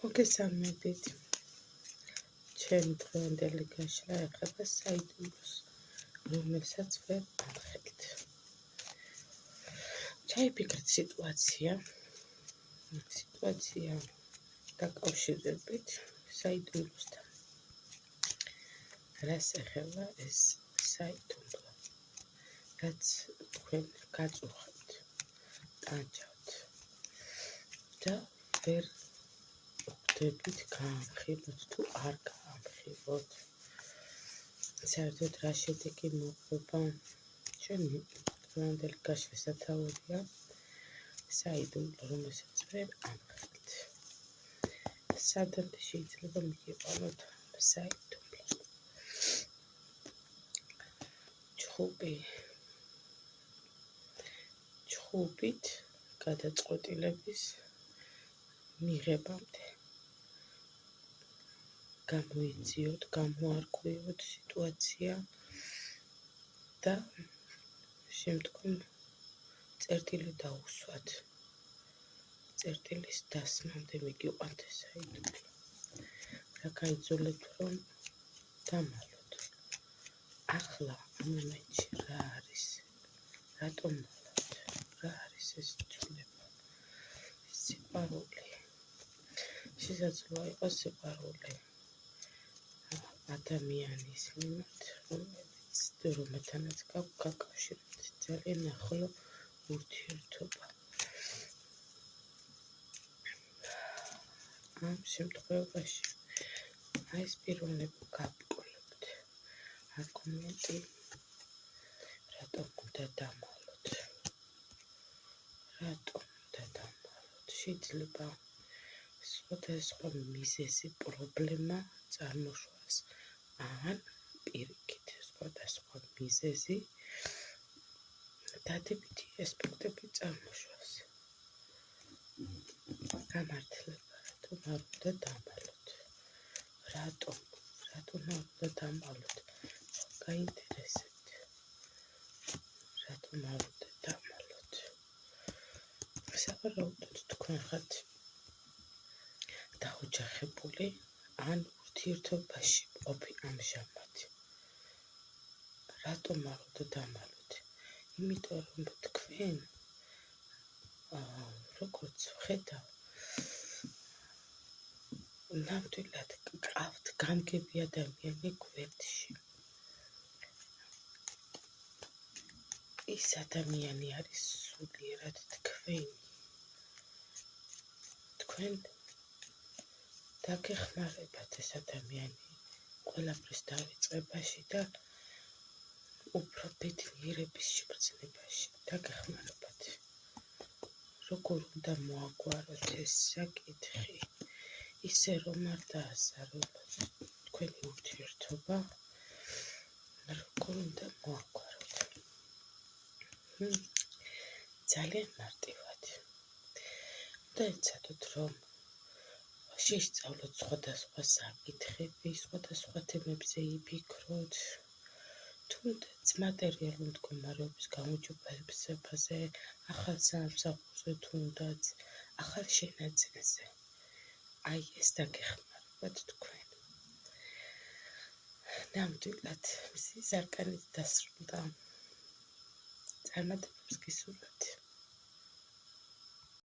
მოგესალმებით. ჩემი დღევანდელი გაშლა ეხება საიდუმლოს, რომელსაც ვერ ამხელთ. ჩაიფიქრეთ სიტუაცია დაკავშირებით საიდუმლოსთან. რას ეხება ეს საიდუმლო? რაც თქვენ გაწუხებთ, ტანჯავთ და ვერ ხვდებით გაამხილოთ თუ არ გაამხილოთ. საერთოდ რა შედეგი მოყვება? ჩვენი დღევანდელი გაშლის სათაურია საიდუმლო, რომელსაც ვერ ამხელთ. სადამდე შეიძლება მიგიყვანოთ საიდუმლო? ჩხუბით გადაწყვეტილების მიღებამდე გამოიძიოთ, გამოარკვიოთ სიტუაცია და შემდგომ წერტილი დაუსვათ. წერტილის დასმამდე მიგიყვანთ საიდუმლო. რა გაიძულეთ, რომ დამალოთ? ახლა ამ მომენტში რა არის? რატომ მალავთ? რა არის ეს ცვლილება? სიყვარული. შესაძლოა იყოს სიყვარული ადამიანის მიმართ, რომელთანაც გაქვთ გაკავშირებით ძალიან ახლო ურთიერთობა. ამ შემთხვევაში ეს პიროვნება გავიკვლევთ. არგუმენტი, რატომ უნდა დამალოთ? შეიძლება სხვადასხვა მიზეზი, პრობლემა წარმოშვას, ან პირიქით სხვადასხვა მიზეზი, დადებითი ასპექტები წარმოშვას. გამართლება, რატომ არ უნდა დამალოთ? რატომ არ უნდა დამალოთ? გაინტერესებთ, რატომ არ უნდა დამალოთ? სავარაუდოდ თქვენ ხართ დაოჯახებული ან ურთიერთობაში ყოფი ამჟამად. რატომ არ უნდა დამალოთ? იმიტომ რომ თქვენ როგორც ვხედავ, ნამდვილად გყავთ გამგები ადამიანი გვერდში. ის ადამიანი არის სულიერად თქვენი. თქვენ დაგეხმარებათ ეს ადამიანი ყველაფრის დავიწყებაში და უფრო ბედნიერების შეგრძნებაში დაგეხმარებათ. როგორ უნდა მოაგვაროთ ეს საკითხი, ისე რომ არ დაასაროთ თქვენი ურთიერთობა, როგორ უნდა მოაგვაროთ? ძალიან მარტივად. უნდა ეცადოთ, რომ შეისწავლოთ სხვადასხვა საკითხები, სხვადასხვა თემებზე იფიქროთ, თუნდაც მატერიალური მდგომარეობის გამოჯობებაზე, ახალ სამსახურზე, თუნდაც ახალ შენაძენზე. ეს დაგეხმარებათ თქვენ. ნამდვილად მზის არკანით დასრულდა. წარმატებებს გისურვებთ.